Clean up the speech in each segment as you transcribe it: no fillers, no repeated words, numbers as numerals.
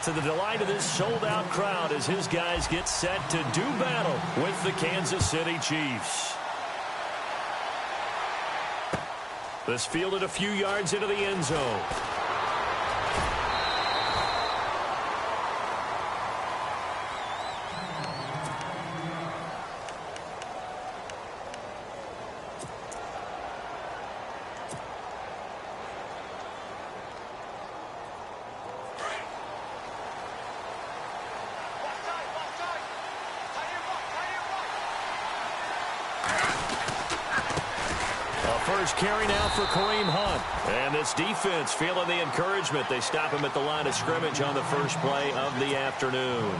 to the delight of this sold-out crowd as his guys get set to do battle with the Kansas City Chiefs. This fielded a few yards into the end zone. First carry now for Kareem Hunt. And this defense feeling the encouragement. They stop him at the line of scrimmage on the first play of the afternoon.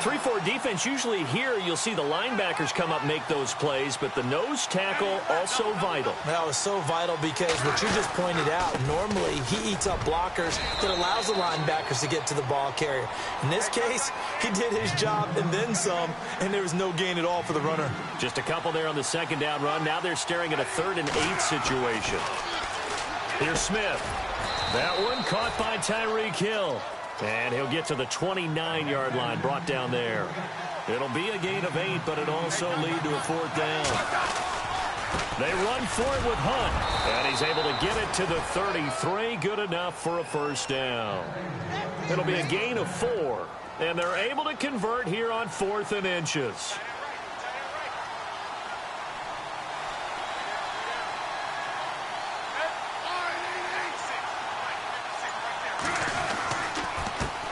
3-4 defense, usually here you'll see the linebackers come up make those plays, but the nose tackle also vital. That was so vital because what you just pointed out, normally he eats up blockers that allows the linebackers to get to the ball carrier. In this case, he did his job and then some, and there was no gain at all for the runner. Just a couple there on the second down run. Now they're staring at a 3rd and 8 situation. Here's Smith. That one caught by Tyreek Hill. And he'll get to the 29-yard line, brought down there. It'll be a gain of 8, but it also lead to a 4th down. They run for it with Hunt, and he's able to get it to the 33, good enough for a 1st down. It'll be a gain of 4, and they're able to convert here on 4th and inches.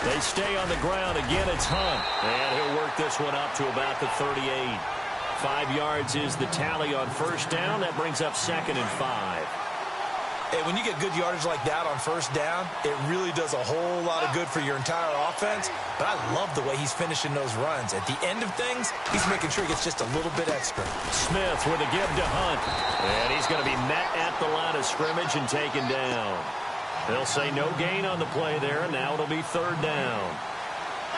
They stay on the ground. Again, it's Hunt. And he'll work this one up to about the 38. 5 yards is the tally on 1st down. That brings up 2nd and 5. Hey, when you get good yardage like that on 1st down, it really does a whole lot of good for your entire offense. But I love the way he's finishing those runs. At the end of things, he's making sure he gets just a little bit extra. Smith with a give to Hunt. And he's going to be met at the line of scrimmage and taken down. They'll say no gain on the play there, and now it'll be 3rd down.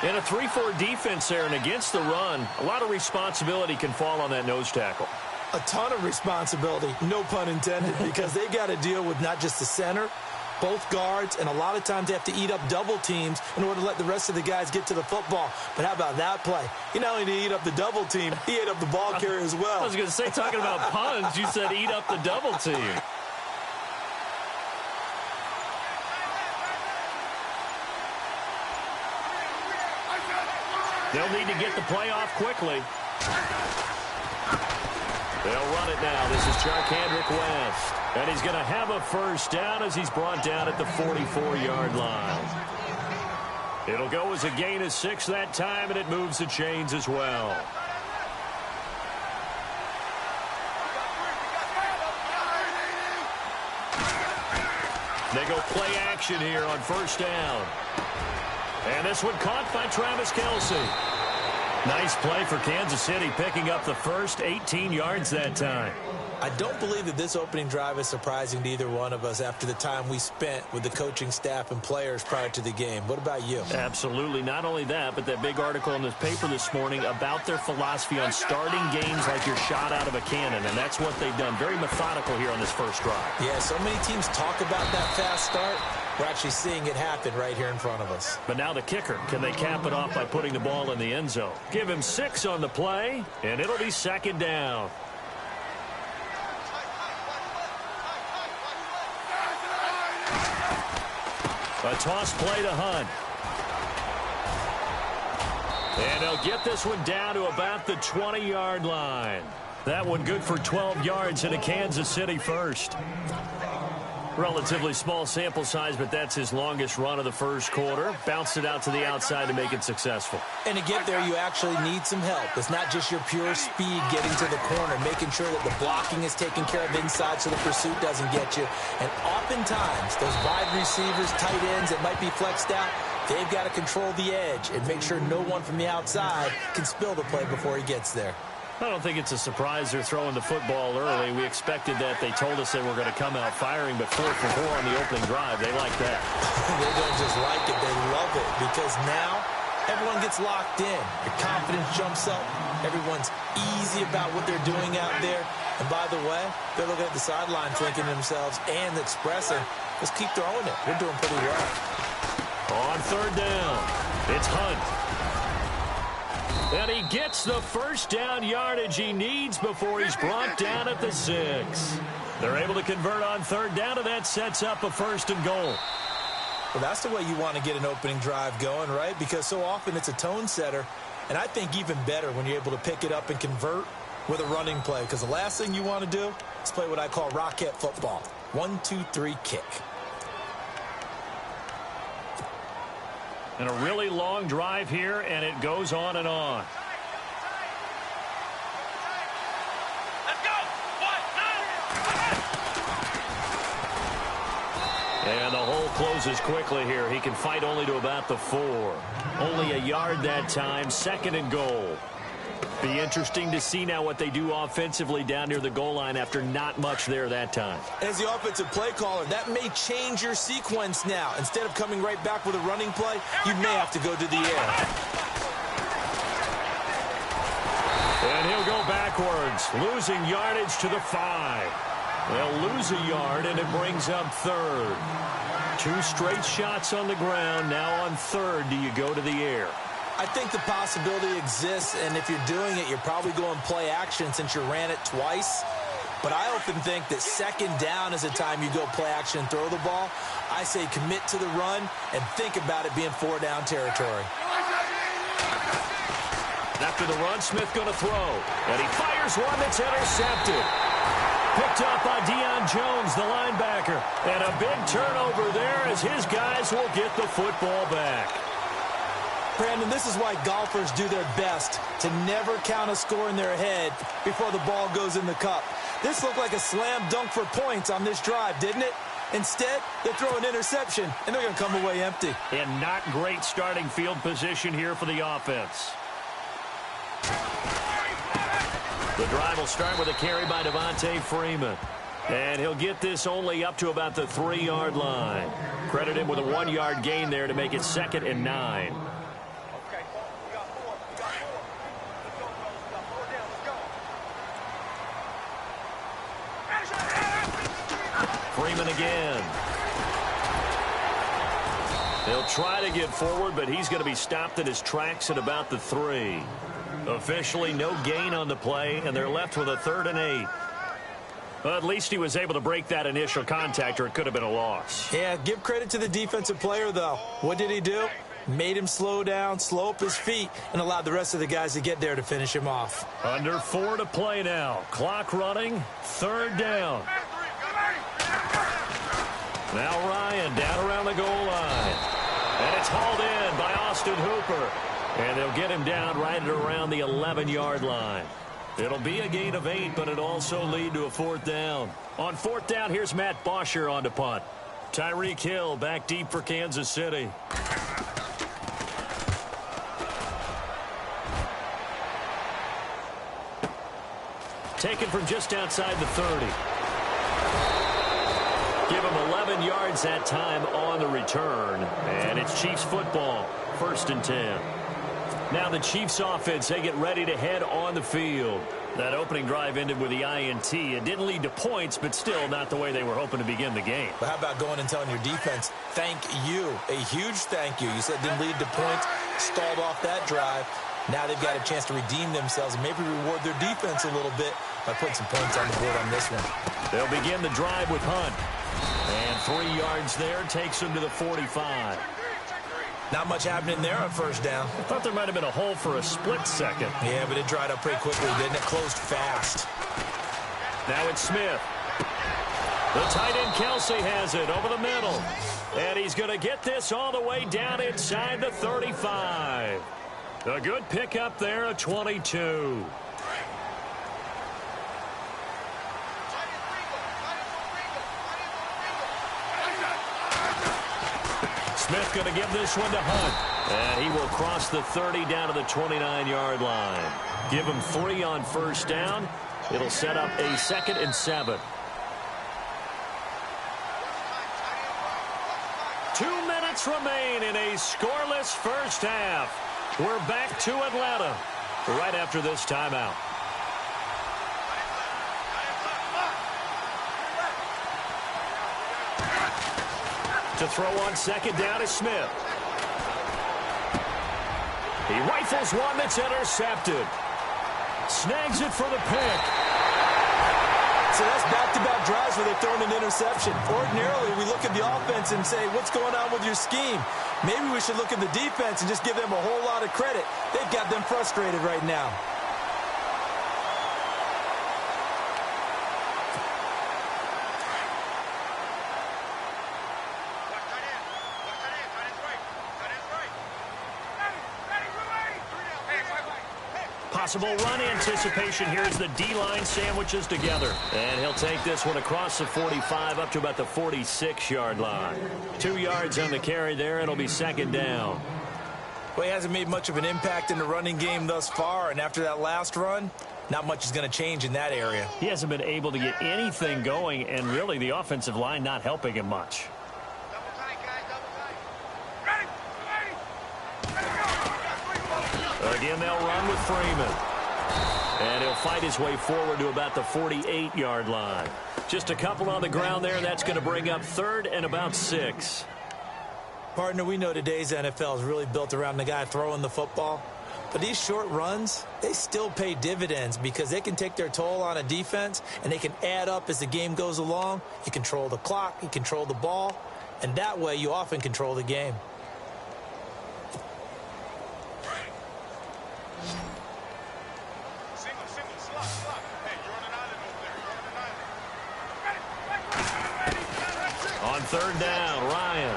In a 3-4 defense there and against the run, a lot of responsibility can fall on that nose tackle. A ton of responsibility, no pun intended, because they got to deal with not just the center, both guards, and a lot of times they have to eat up double teams in order to let the rest of the guys get to the football. But how about that play? He not only did he eat up the double team, he ate up the ball carrier as well. I was going to say, talking about puns, you said eat up the double team. They'll need to get the play off quickly. They'll run it now. This is Charkandrick West. And he's going to have a 1st down as he's brought down at the 44-yard line. It'll go as a gain of 6 that time, and it moves the chains as well. They go play action here on 1st down. And this one caught by Travis Kelce. Nice play for Kansas City, picking up the first 18 yards that time. I don't believe that this opening drive is surprising to either one of us after the time we spent with the coaching staff and players prior to the game. What about you? Absolutely. Not only that, but that big article in this paper this morning about their philosophy on starting games like you're shot out of a cannon, and that's what they've done. Very methodical here on this first drive. Yeah, so many teams talk about that fast start. We're actually seeing it happen right here in front of us. But now the kicker. Can they cap it off by putting the ball in the end zone? Give him 6 on the play, and it'll be 2nd down. A toss play to Hunt. And he'll get this one down to about the 20-yard line. That one good for 12 yards in a Kansas City 1st. Relatively small sample size, but that's his longest run of the first quarter. Bounced it out to the outside to make it successful. And to get there, you actually need some help. It's not just your pure speed getting to the corner, making sure that the blocking is taken care of inside so the pursuit doesn't get you. And oftentimes, those wide receivers, tight ends that might be flexed out, they've got to control the edge and make sure no one from the outside can spill the play before he gets there. I don't think it's a surprise they're throwing the football early. We expected that. They told us they were going to come out firing, but 4 for 4 on the opening drive. They like that. They don't just like it. They love it because now everyone gets locked in. Your confidence jumps up. Everyone's easy about what they're doing out there. And by the way, they're looking at the sideline thinking to themselves and expressing, let's keep throwing it. We're doing pretty well. On third down, it's Hunt. And he gets the first down yardage he needs before he's brought down at the 6. They're able to convert on third down, and that sets up a 1st and goal. Well, that's the way you want to get an opening drive going, right? Because so often it's a tone setter. And I think even better when you're able to pick it up and convert with a running play. Because the last thing you want to do is play what I call rocket football. 1, 2, 3, kick. And a really long drive here, and it goes on and on. Let's go! And the hole closes quickly here. He can fight only to about the 4. Only a yard that time, 2nd and goal. Be interesting to see now what they do offensively down near the goal line after not much there that time. As the offensive play caller, that may change your sequence now. Instead of coming right back with a running play, you may have to go to the air. And he'll go backwards, losing yardage to the 5. They'll lose a yard, and it brings up 3rd. 2 straight shots on the ground. Now on 3rd, do you go to the air? I think the possibility exists, and if you're doing it, you're probably going play action since you ran it twice. But I often think that 2nd down is the time you go play action and throw the ball. I say commit to the run and think about it being 4-down territory. After the run, Smith going to throw. And he fires one that's intercepted. Picked up by Deion Jones, the linebacker. And a big turnover there as his guys will get the football back. Brandon, this is why golfers do their best to never count a score in their head before the ball goes in the cup. This looked like a slam dunk for points on this drive, didn't it? Instead, they throw an interception, and they're going to come away empty. And not great starting field position here for the offense. The drive will start with a carry by Devontae Freeman. And he'll get this only up to about the 3-yard line. Credit him with a 1-yard gain there to make it 2nd and 9. Freeman again. He'll try to get forward, but he's going to be stopped in his tracks at about the 3. Officially, no gain on the play, and they're left with a 3rd and 8. Well, at least he was able to break that initial contact, or it could have been a loss. Yeah, give credit to the defensive player, though. What did he do? Made him slow down, slow up his feet, and allowed the rest of the guys to get there to finish him off. Under 4 to play now. Clock running, 3rd down. Now Ryan down around the goal line. And it's hauled in by Austin Hooper. And they'll get him down right at around the 11-yard line. It'll be a gain of 8, but it'll also lead to a 4th down. On 4th down, here's Matt Bosher on to punt. Tyreek Hill back deep for Kansas City. Taken from just outside the 30. Give him 11 yards that time on the return. And it's Chiefs football, 1st and 10. Now the Chiefs offense, they get ready to head on the field. That opening drive ended with the INT. It didn't lead to points, but still not the way they were hoping to begin the game. But how about going and telling your defense, thank you, a huge thank you. You said it didn't lead to points, stalled off that drive. Now they've got a chance to redeem themselves and maybe reward their defense a little bit by putting some points on the board on this one. They'll begin the drive with Hunt. And 3 yards there takes him to the 45. Not much happening there on 1st down. I thought there might have been a hole for a split second. Yeah, but it dried up pretty quickly, didn't it? Closed fast. Now it's Smith. The tight end Kelsey has it over the middle. And he's going to get this all the way down inside the 35. A good pickup there, a 22. Smith going to give this one to Hunt. And he will cross the 30 down to the 29-yard line. Give him 3 on 1st down. It'll set up a 2nd and 7. 2 minutes remain in a scoreless 1st half. We're back to Atlanta right after this timeout. To throw on 2nd down is Smith. He rifles one that's intercepted. Snags it for the pick. So that's back-to-back drives where they're throwing an interception. Ordinarily, we look at the offense and say, what's going on with your scheme? Maybe we should look at the defense and just give them a whole lot of credit. They've got them frustrated right now. Possible run anticipation here as the D-line sandwiches together. And he'll take this one across the 45 up to about the 46-yard line. 2 yards on the carry there. It'll be second down. Well, he hasn't made much of an impact in the running game thus far, and after that last run, not much is going to change in that area. He hasn't been able to get anything going, and really the offensive line not helping him much. Again, they'll run with Freeman. And he'll fight his way forward to about the 48-yard line. Just a couple on the ground there. That's going to bring up third and about 6. Partner, we know today's NFL is really built around the guy throwing the football. But these short runs, they still pay dividends because they can take their toll on a defense, and they can add up as the game goes along. You control the clock, you control the ball, and that way you often control the game. On third down, Ryan.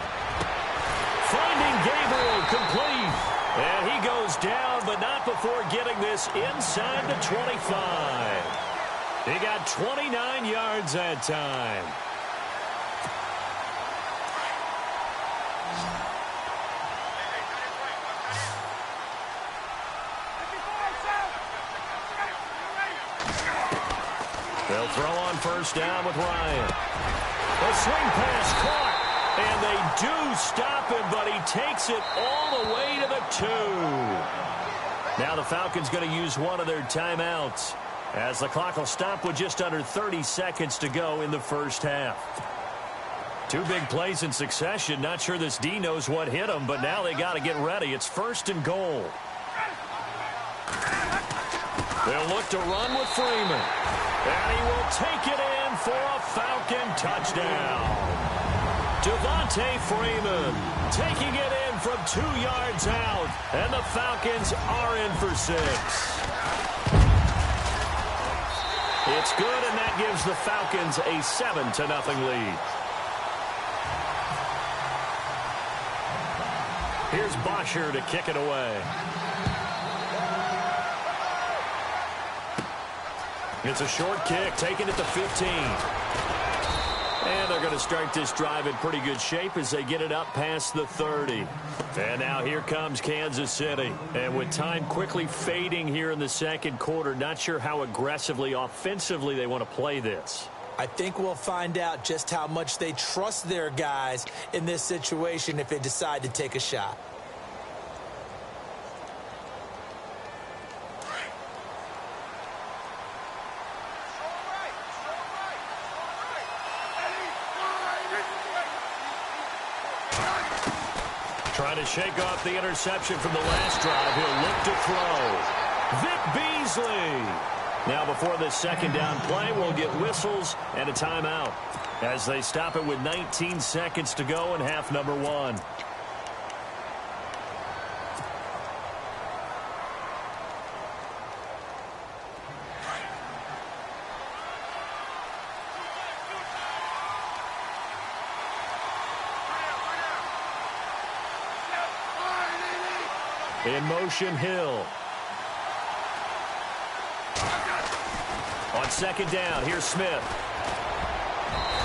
Finding Gabriel complete. And he goes down, but not before getting this inside the 25. He got 29 yards that time. They'll throw on first down with Ryan. A swing pass caught, and they do stop him, but he takes it all the way to the 2. Now the Falcons going to use one of their timeouts as the clock will stop with just under 30 seconds to go in the first half. 2 big plays in succession. Not sure this D knows what hit him, but now they got to get ready. It's first and goal. They'll look to run with Freeman. And he will take it in for a Falcon touchdown. Devontae Freeman taking it in from 2 yards out. And the Falcons are in for 6. It's good, and that gives the Falcons a 7-0 lead. Here's Bosher to kick it away. It's a short kick, taken at the 15. And they're going to start this drive in pretty good shape as they get it up past the 30. And now here comes Kansas City. And with time quickly fading here in the second quarter, not sure how aggressively, offensively they want to play this. I think we'll find out just how much they trust their guys in this situation if they decide to take a shot. Trying to shake off the interception from the last drive. He'll look to throw. Vic Beasley. Now before this second down play, we'll get whistles and a timeout as they stop it with 19 seconds to go in half number 1. In motion, Hill. On second down, here's Smith.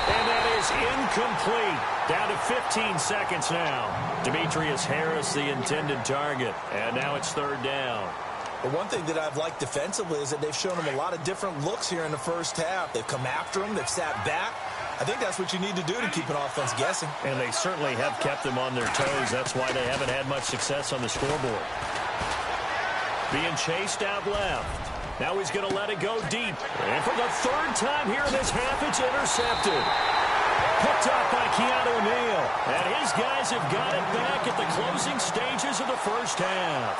And that is incomplete. Down to 15 seconds now. Demetrius Harris, the intended target. And now it's third down. But one thing that I've liked defensively is that they've shown him a lot of different looks here in the first half. They've come after him. They've sat back. I think that's what you need to do to keep an offense guessing. And they certainly have kept them on their toes. That's why they haven't had much success on the scoreboard. Being chased out left. Now he's going to let it go deep. And for the third time here in this half, it's intercepted. Picked up by Keanu Neal. And his guys have got it back at the closing stages of the first half.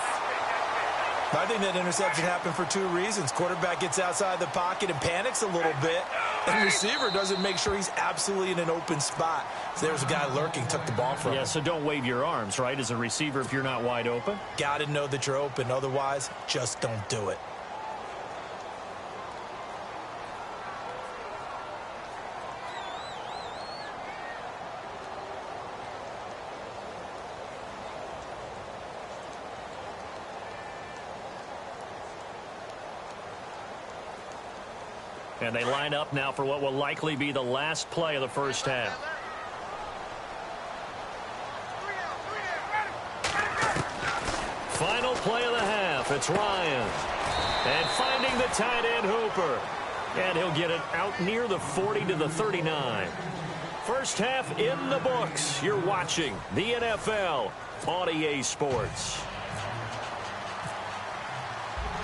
I think that interception happened for two reasons. Quarterback gets outside the pocket and panics a little bit, and receiver doesn't make sure he's absolutely in an open spot. So there's a guy lurking, took the ball from him. Yeah, so don't wave your arms, right, as a receiver if you're not wide open. Got to know that you're open. Otherwise, just don't do it. And they line up now for what will likely be the last play of the first half. Final play of the half. It's Ryan. And finding the tight end Hooper. And he'll get it out near the 40 to the 39. First half in the books. You're watching the NFL on EA Sports.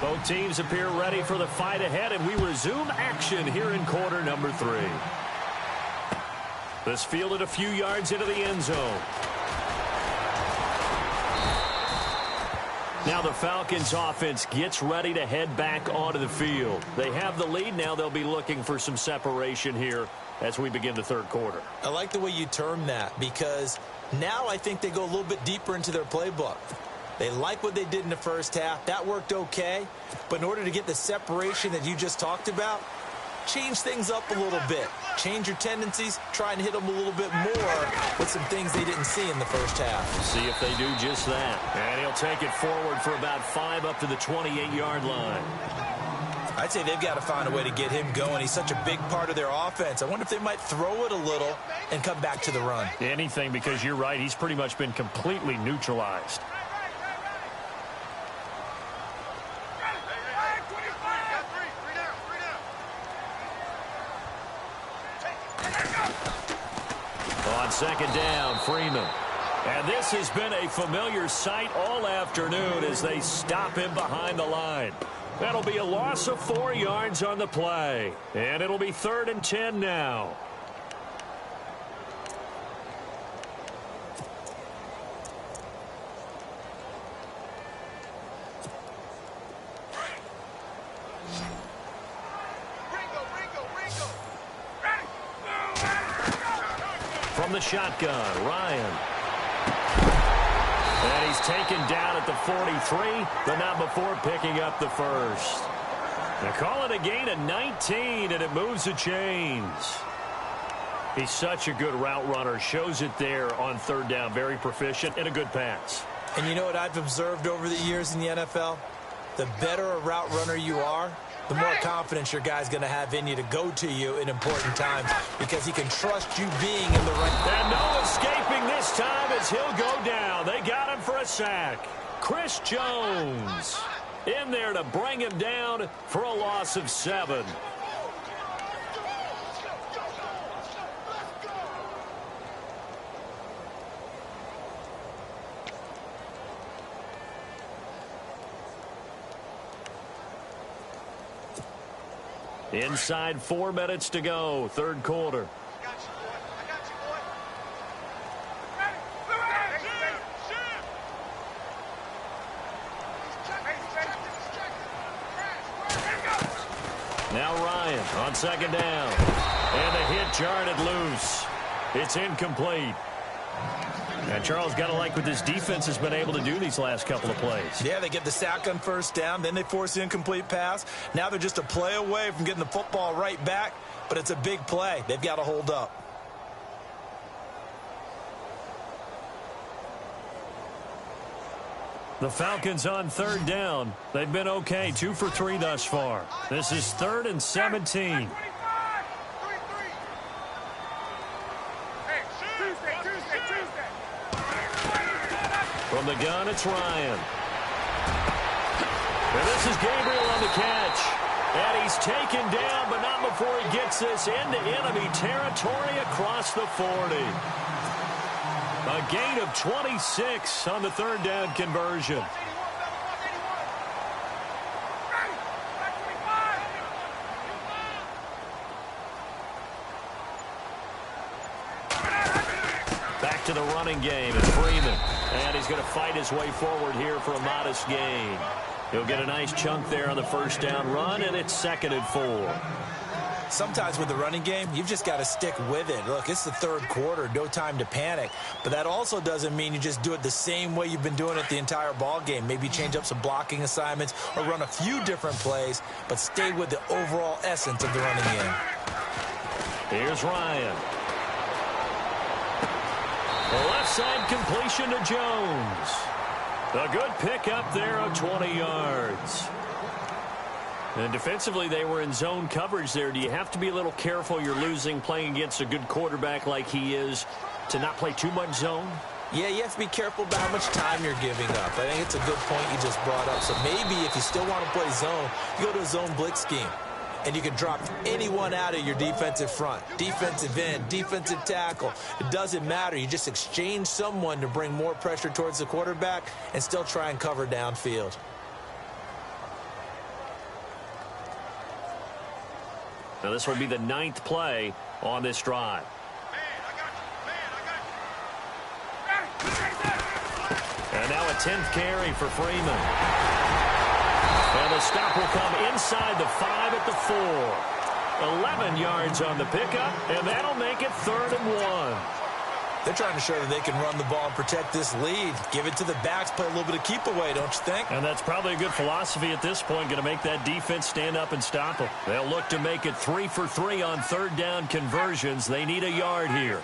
Both teams appear ready for the fight ahead, and we resume action here in quarter number 3. This fielded a few yards into the end zone. Now the Falcons offense gets ready to head back onto the field. They have the lead. Now they'll be looking for some separation here as we begin the third quarter. I like the way you term that, because now I think they go a little bit deeper into their playbook. They like what they did in the first half. That worked okay. But in order to get the separation that you just talked about, change things up a little bit. Change your tendencies. Try and hit them a little bit more with some things they didn't see in the first half. See if they do just that. And he'll take it forward for about 5 up to the 28-yard line. I'd say they've got to find a way to get him going. He's such a big part of their offense. I wonder if they might throw it a little and come back to the run. Anything, because you're right. He's pretty much been completely neutralized. On second down, Freeman. And this has been a familiar sight all afternoon as they stop him behind the line. That'll be a loss of 4 yards on the play. And it'll be 3rd and 10 now. From the shotgun, Ryan. And he's taken down at the 43, but not before picking up the first. Now call it a gain of 19, and it moves the chains. He's such a good route runner. Shows it there on 3rd down. Very proficient and a good pass. And you know what I've observed over the years in the NFL? The better a route runner you are, the more confidence your guy's going to have in you to go to you in important times, because he can trust you being in the right. And no escaping this time as he'll go down. They got him for a sack. Chris Jones in there to bring him down for a loss of 7. Inside 4 minutes to go, 3rd quarter. Now Ryan on second down. And the hit jarred loose. It's incomplete. And Charles, got to like what this defense has been able to do these last couple of plays. Yeah, they get the sack on 1st down, then they force the incomplete pass. Now they're just a play away from getting the football right back, but it's a big play. They've got to hold up. The Falcons on 3rd down. They've been okay, 2 for 3 thus far. This is 3rd and 17. From the gun, it's Ryan. And this is Gabriel on the catch. And he's taken down, but not before he gets this into enemy territory across the 40. A gain of 26 on the 3rd down conversion. Back to the running game, and Freeman. And he's going to fight his way forward here for a modest gain. He'll get a nice chunk there on the first down run, and it's 2nd and 4. Sometimes with the running game, you've just got to stick with it. Look, it's the third quarter, no time to panic. But that also doesn't mean you just do it the same way you've been doing it the entire ball game. Maybe change up some blocking assignments or run a few different plays, but stay with the overall essence of the running game. Here's Ryan. The left side completion to Jones. A good pickup there of 20 yards. And defensively, they were in zone coverage there. Do you have to be a little careful? You're losing playing against a good quarterback like he is to not play too much zone? Yeah, you have to be careful about how much time you're giving up. I think it's a good point you just brought up. So maybe if you still want to play zone, you go to a zone blitz scheme. And you can drop anyone out of your defensive front. Defensive end, defensive tackle. It doesn't matter. You just exchange someone to bring more pressure towards the quarterback and still try and cover downfield. Now this will be the 9th play on this drive. And now a 10th carry for Freeman. And the stop will come inside the 5 at the 4. 11 yards on the pickup, and that'll make it 3rd and 1. They're trying to show that they can run the ball and protect this lead. Give it to the backs, play a little bit of keep away, don't you think? And that's probably a good philosophy at this point, going to make that defense stand up and stop them. They'll look to make it 3 for 3 on third down conversions. They need a yard here.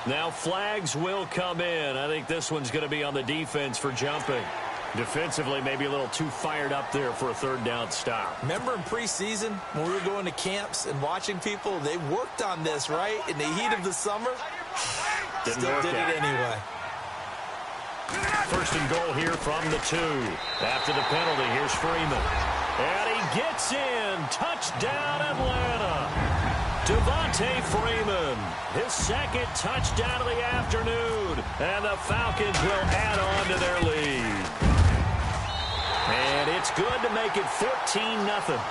Now flags will come in. I think this one's going to be on the defense for jumping. Defensively, maybe a little too fired up there for a third down stop. Remember in preseason when we were going to camps and watching people, they worked on this, right? In the heat of the summer, still did it anyway. 1st and goal here from the 2. After the penalty, here's Freeman. And he gets in. Touchdown, Atlanta. Devontae Freeman, his 2nd touchdown of the afternoon. And the Falcons will add on to their lead. And it's good to make it 14-0.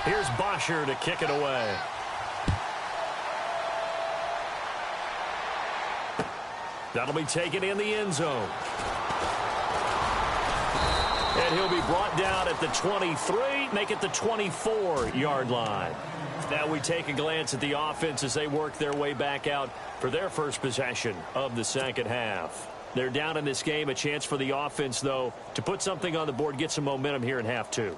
Here's Bosher to kick it away. That'll be taken in the end zone. And he'll be brought down at the 23, make it the 24-yard line. Now we take a glance at the offense as they work their way back out for their first possession of the second half. They're down in this game. A chance for the offense, though, to put something on the board, get some momentum here in half 2.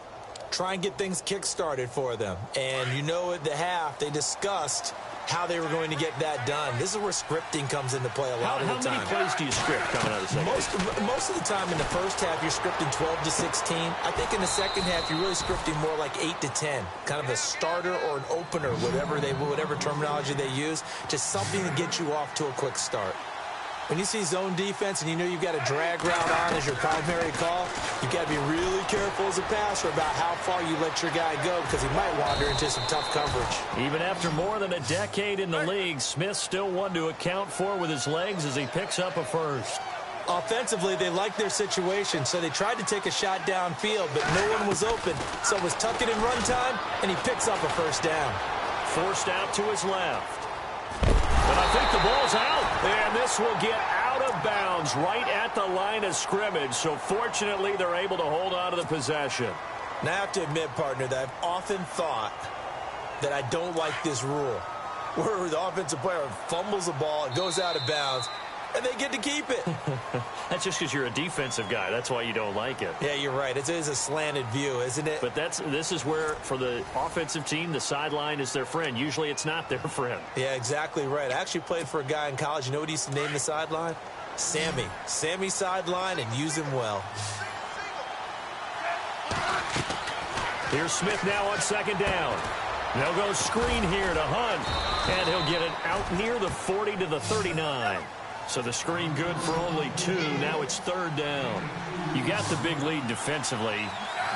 Try and get things kick-started for them. And you know at the half, they discussed how they were going to get that done. This is where scripting comes into play a lot of the time. How many plays do you script coming out of the second? Most of the time in the first half, you're scripting 12 to 16. I think in the second half, you're really scripting more like 8 to 10. Kind of a starter or an opener, whatever terminology they use. Just something to get you off to a quick start. When you see zone defense and you know you've got a drag route on as your primary call, you've got to be really careful as a passer about how far you let your guy go because he might wander into some tough coverage. Even after more than a decade in the league, Smith still one to account for with his legs as he picks up a first. Offensively, they liked their situation, so they tried to take a shot downfield, but no one was open. So it was tuck it in run time, and he picks up a first down. Forced out to his left. But I think the ball's out, and this will get out of bounds right at the line of scrimmage. So fortunately, they're able to hold on to the possession. Now I have to admit, partner, that I've often thought that I don't like this rule, where the offensive player fumbles the ball, it goes out of bounds, and they get to keep it. That's just because you're a defensive guy. That's why you don't like it. Yeah, you're right. It is a slanted view, isn't it? But this is where, for the offensive team, the sideline is their friend. Usually it's not their friend. Yeah, exactly right. I actually played for a guy in college. You know what he used to name the sideline? Sammy. Sammy sideline, and use him well. Here's Smith now on second down. They'll go screen here to Hunt, and he'll get it out near the 40 to the 39. So the screen good for only 2. Now it's third down. You got the big lead defensively.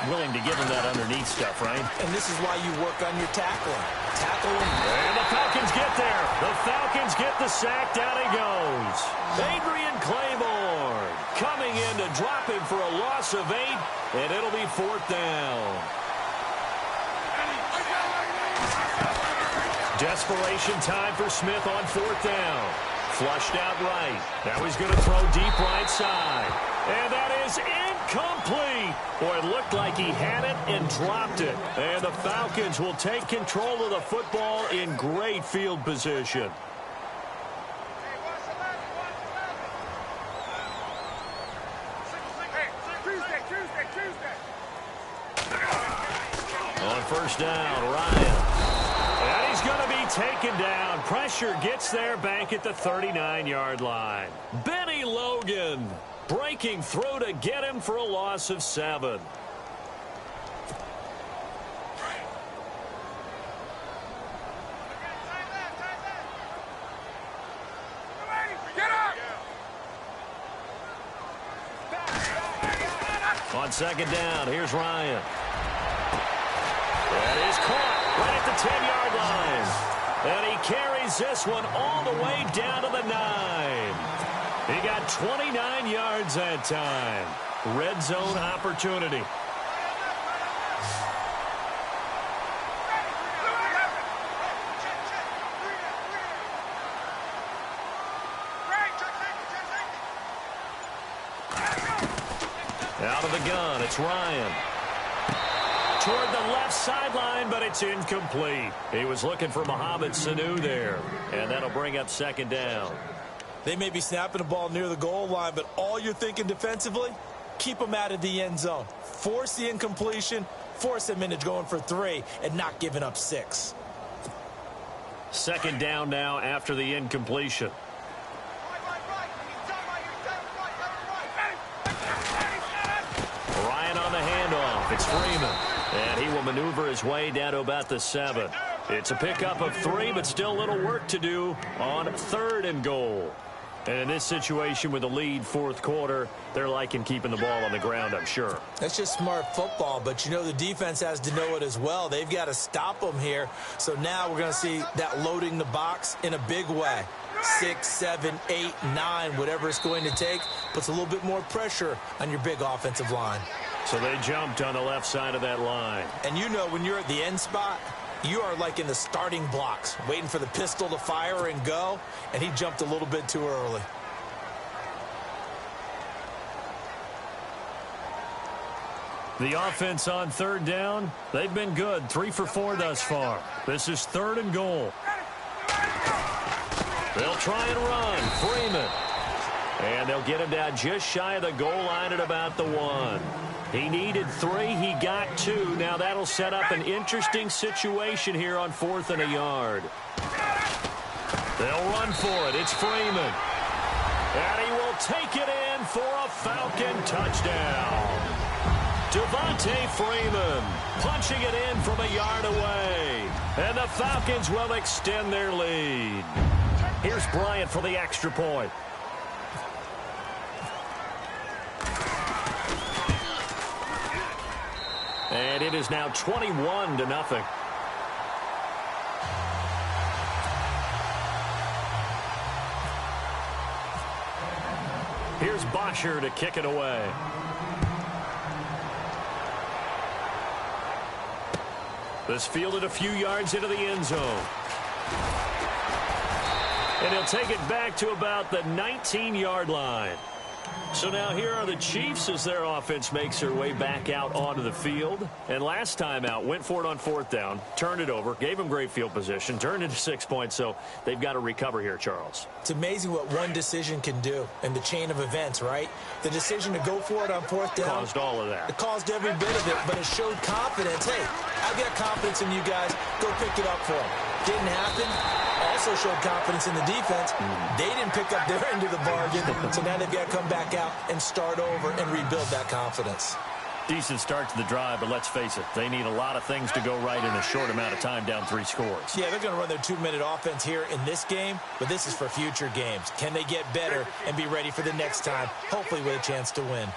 Willing to give him that underneath stuff, right? And this is why you work on your tackling. Tackle him. And the Falcons get there. The Falcons get the sack. Down he goes. Adrian Claiborne coming in to drop him for a loss of 8, and it'll be fourth down. Desperation time for Smith on fourth down. Flushed out right. Now he's going to throw deep right side. And that is incomplete. Boy, it looked like he had it and dropped it. And the Falcons will take control of the football in great field position. On first down, Ryan. And he's going to be taken down. Pressure gets there back at the 39-yard line. Benny Logan breaking through to get him for a loss of 7. On second down, here's Ryan. That is caught right at the 10-yard line. And he carries this one all the way down to the 9. He got 29 yards that time. Red zone opportunity. Out of the gun, it's Ryan. Toward the left sideline, but it's incomplete. He was looking for Mohamed Sanu there, and that'll bring up second down. They may be snapping the ball near the goal line, but all you're thinking defensively, keep them out of the end zone. Force the incompletion, force them into going for 3, and not giving up 6. Second down now after the incompletion. Ryan on the handoff. It's Freeman. And he will maneuver his way down to about the 7. It's a pickup of 3, but still a little work to do on third and goal. And in this situation with the lead fourth quarter, they're liking keeping the ball on the ground, I'm sure. That's just smart football, but you know the defense has to know it as well. They've got to stop them here. So now we're going to see that loading the box in a big way. 6, 7, 8, 9, whatever it's going to take, puts a little bit more pressure on your big offensive line. So they jumped on the left side of that line. And you know when you're at the end spot, you are like in the starting blocks, waiting for the pistol to fire and go, and he jumped a little bit too early. The offense on third down, they've been good. 3 for 4 thus far. This is third and goal. They'll try and run. Freeman. And they'll get him down just shy of the goal line at about the 1. He needed 3. He got 2. Now that'll set up an interesting situation here on 4th and a yard. They'll run for it. It's Freeman. And he will take it in for a Falcon touchdown. Devontae Freeman punching it in from a yard away. And the Falcons will extend their lead. Here's Bryant for the extra point. And it is now 21-0. Here's Bosher to kick it away. This fielded a few yards into the end zone. And he'll take it back to about the 19-yard line. So now here are the Chiefs as their offense makes their way back out onto the field. And last time out, went for it on fourth down, turned it over, gave them great field position, turned into 6 points. So they've got to recover here, Charles. It's amazing what one decision can do in the chain of events, right? The decision to go for it on fourth down. Caused all of that. It caused every bit of it, but it showed confidence. Hey, I've got confidence in you guys. Go pick it up for them. Didn't happen. Also showed confidence in the defense. They didn't pick up their end of the bargain, so now they've got to come back out and start over and rebuild that confidence. Decent start to the drive, but let's face it, they need a lot of things to go right in a short amount of time, down 3 scores. Yeah, they're going to run their 2-minute offense here in this game, but this is for future games. Can they get better and be ready for the next time, hopefully with a chance to win?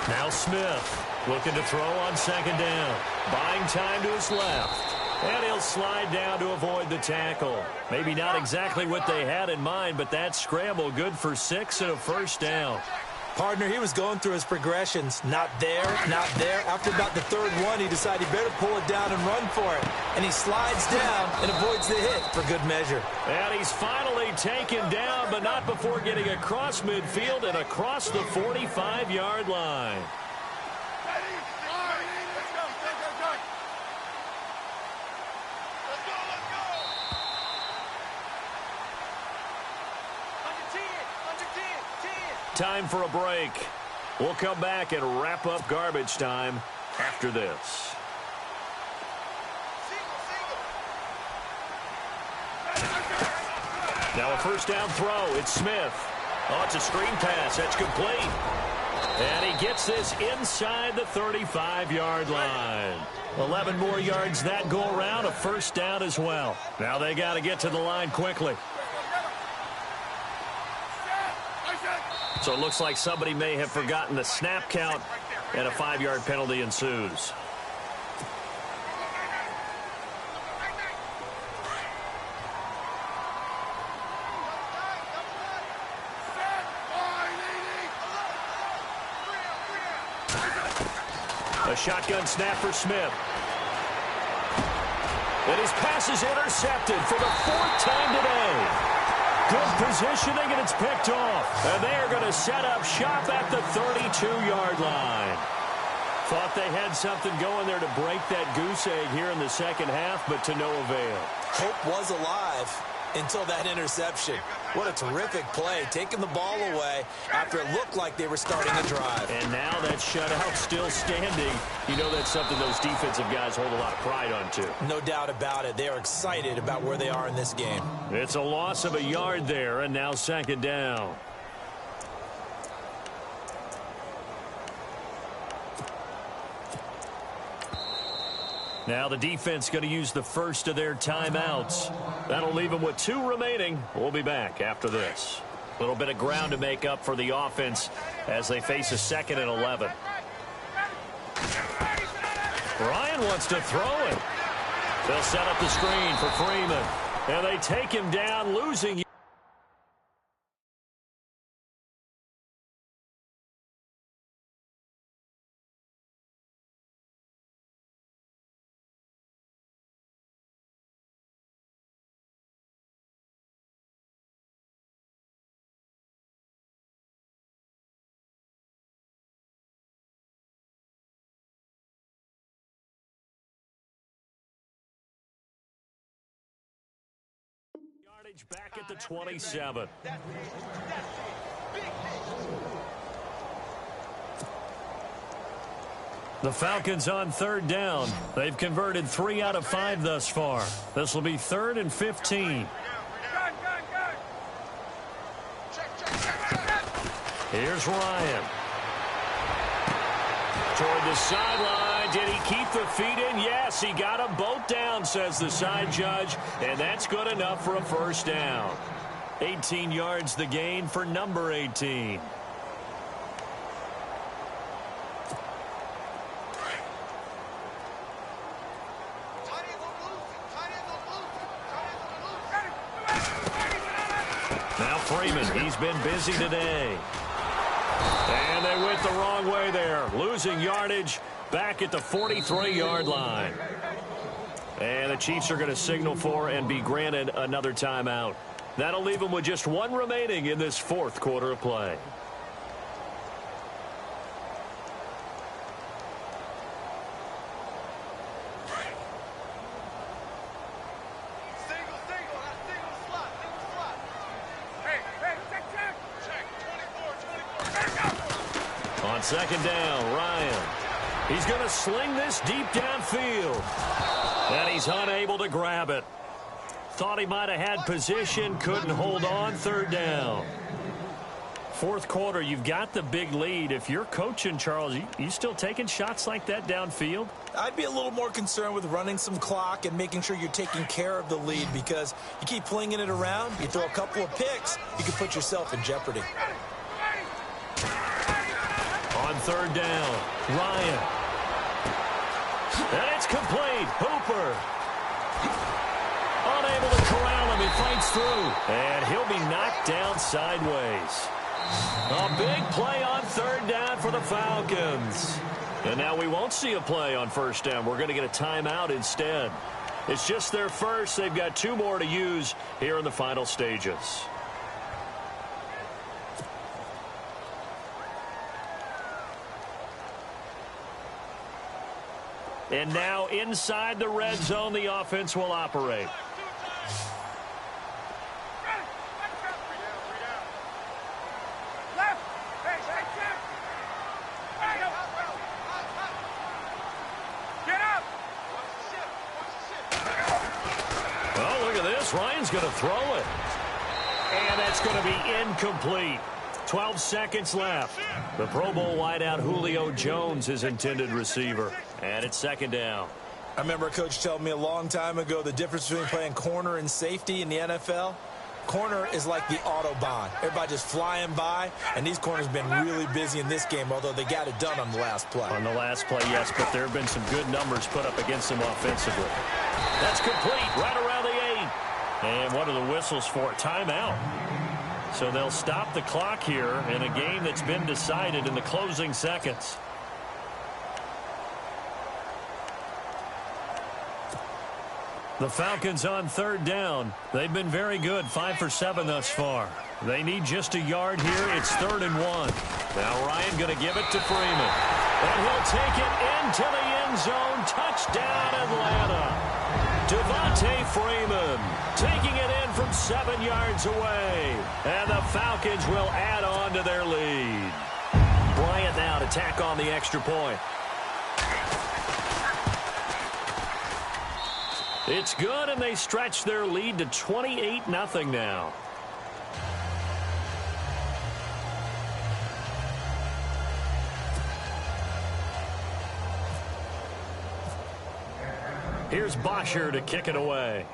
Now Smith looking to throw on second down. Buying time to his left. And he'll slide down to avoid the tackle. Maybe not exactly what they had in mind, but that scramble good for 6 and a first down. Partner, he was going through his progressions. Not there, not there. After about the third one, he decided he better pull it down and run for it. And he slides down and avoids the hit for good measure. And he's finally taken down, but not before getting across midfield and across the 45-yard line. Time for a break. We'll come back and wrap up garbage time after this. Now a first down throw. It's Smith. Oh, it's a screen pass. That's complete. And he gets this inside the 35-yard line. 11 more yards that go around. A first down as well. Now they got to get to the line quickly. So it looks like somebody may have forgotten the snap count, and a 5-yard penalty ensues. A shotgun snap for Smith. And his pass is intercepted for the 4th time today. Good positioning, and it's picked off. And they are going to set up shop at the 32-yard line. Thought they had something going there to break that goose egg here in the second half, but to no avail. Hope was alive until that interception. What a terrific play, taking the ball away after it looked like they were starting a drive. And now that shutout still standing. You know that's something those defensive guys hold a lot of pride on, too. No doubt about it. They are excited about where they are in this game. It's a loss of a yard there, and now second down. Now the defense going to use the first of their timeouts. That'll leave them with 2 remaining. We'll be back after this. A little bit of ground to make up for the offense as they face a 2nd and 11. Ryan wants to throw it. They'll set up the screen for Freeman. And they take him down, losing. Back at the 27. The Falcons on 3rd down. They've converted 3 out of 5 thus far. This will be 3rd and 15. Here's Ryan. Toward the sideline. Did he keep the feet in? Yes, he got them both down, says the side judge, and that's good enough for a first down. 18 yards the gain for number 18. Now Freeman, he's been busy today. And they went the wrong way there, losing yardage back at the 43-yard line. And the Chiefs are going to signal for and be granted another timeout. That'll leave them with just 1 remaining in this 4th quarter of play. On 2nd down, Ryan. He's going to sling this deep downfield. And he's unable to grab it. Thought he might have had position, couldn't hold on. 3rd down. 4th quarter, you've got the big lead. If you're coaching, Charles, you still taking shots like that downfield? I'd be a little more concerned with running some clock and making sure you're taking care of the lead, because you keep flinging it around, you throw a couple of picks, you can put yourself in jeopardy. On 3rd down, Ryan. And it's complete. Hooper. Unable to corral him. He fights through. And he'll be knocked down sideways. A big play on third down for the Falcons. And now we won't see a play on first down. We're going to get a timeout instead. It's just their first. They've got 2 more to use here in the final stages. And now inside the red zone, the offense will operate. Oh, look at this. Ryan's going to throw it. And that's going to be incomplete. 12 seconds left. The Pro Bowl wideout Julio Jones is intended receiver. And it's second down. I remember a coach telling me a long time ago the difference between playing corner and safety in the NFL. Corner is like the Autobahn. Everybody just flying by, and these corners have been really busy in this game, although they got it done on the last play. On the last play, yes, but there have been some good numbers put up against them offensively. That's complete, right around the 8. And what are the whistles for? Timeout. So they'll stop the clock here in a game that's been decided in the closing seconds. The Falcons on third down. They've been very good, 5 for 7 thus far. They need just a yard here. It's 3rd and 1. Now Ryan going to give it to Freeman. And he'll take it into the end zone. Touchdown, Atlanta. Devontae Freeman taking it in from 7 yards away. And the Falcons will add on to their lead. Bryant now to tack on the extra point. It's good, and they stretch their lead to 28-0 now. Here's Bosher to kick it away.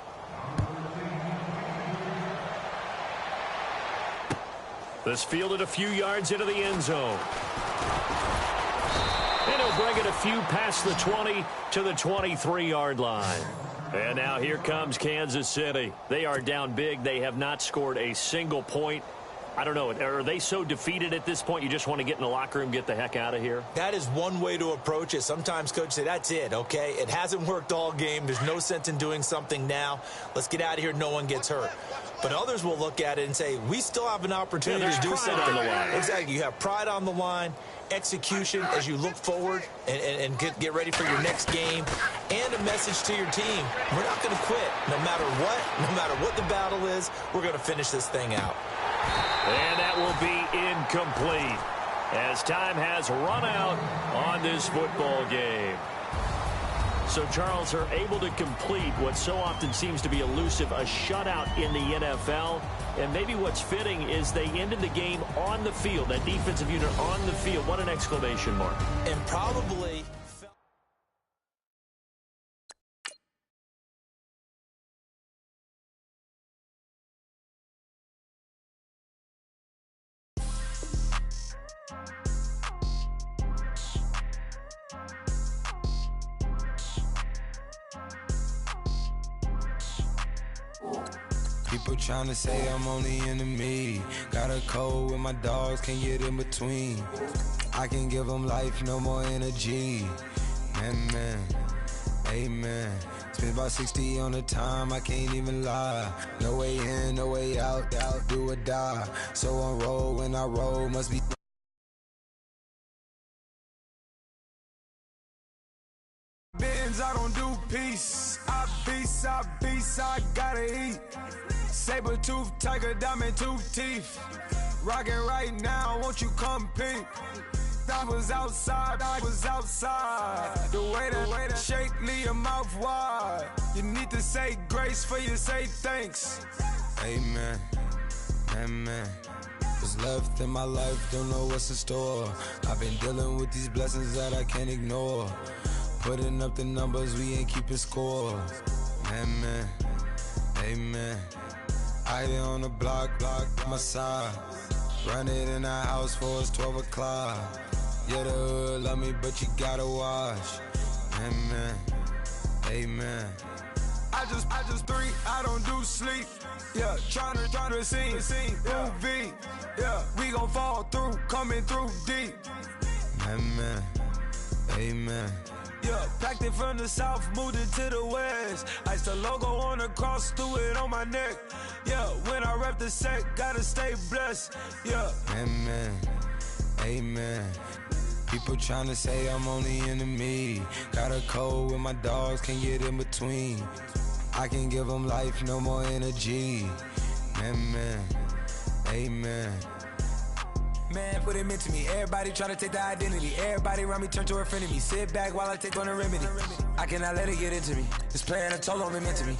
This fielded a few yards into the end zone. And he'll bring it a few past the 20 to the 23-yard line. And now here comes Kansas City. They are down big. They have not scored a single point. I don't know. Are they so defeated at this point you just want to get in the locker room, get the heck out of here? That is one way to approach it. Sometimes coaches say, that's it, okay? It hasn't worked all game. There's no sense in doing something now. Let's get out of here. No one gets hurt. But others will look at it and say, we still have an opportunity to do something. On the line. Exactly. You have pride on the line, execution as you look forward and get ready for your next game, and a message to your team. We're not going to quit. No matter what the battle is, we're going to finish this thing out. And that will be incomplete as time has run out on this football game. So, Charles, are able to complete what so often seems to be elusive, a shutout in the NFL. And maybe what's fitting is they ended the game on the field, that defensive unit on the field. What an exclamation mark. And probably... People tryna say I'm on the enemy. Got a cold with my dogs, can't get in between. I can give them life, no more energy. Man, amen. Spent about 60 on the time, I can't even lie. No way in, no way out, do or die. So on roll, when I roll, must be... Benz, I don't do peace. I beast, I gotta eat. Saber tooth, tiger, diamond tooth teeth. Rockin' right now, won't you come peep? I was outside. The way that shake, leave your mouth wide. You need to say grace for you say thanks. Amen, amen. What's left in my life, don't know what's in store. I've been dealing with these blessings that I can't ignore. Putting up the numbers, we ain't keeping score. Amen, amen. I here on the block, my side. Run it in the house for it's 12 o'clock. Yeah, the hood love me, but you gotta watch. Amen, amen. I I don't do sleep. Yeah, tryna sing. UV. Yeah, we gon' fall through, coming through deep. Amen. Amen. Yeah, packed it from the south, moved it to the west. Iced the logo on the cross, threw it on my neck. Yeah, when I rep the set, gotta stay blessed. Yeah. Amen. Amen. People tryna say I'm on the enemy. Got a code with my dogs, can't get in between. I can give them life, no more energy. Amen. Amen. Man, what it meant to me. Everybody trying to take the identity. Everybody around me turn to a friend of me. Sit back while I take on the remedy. I cannot let it get into me. This playing a toll on me meant to me.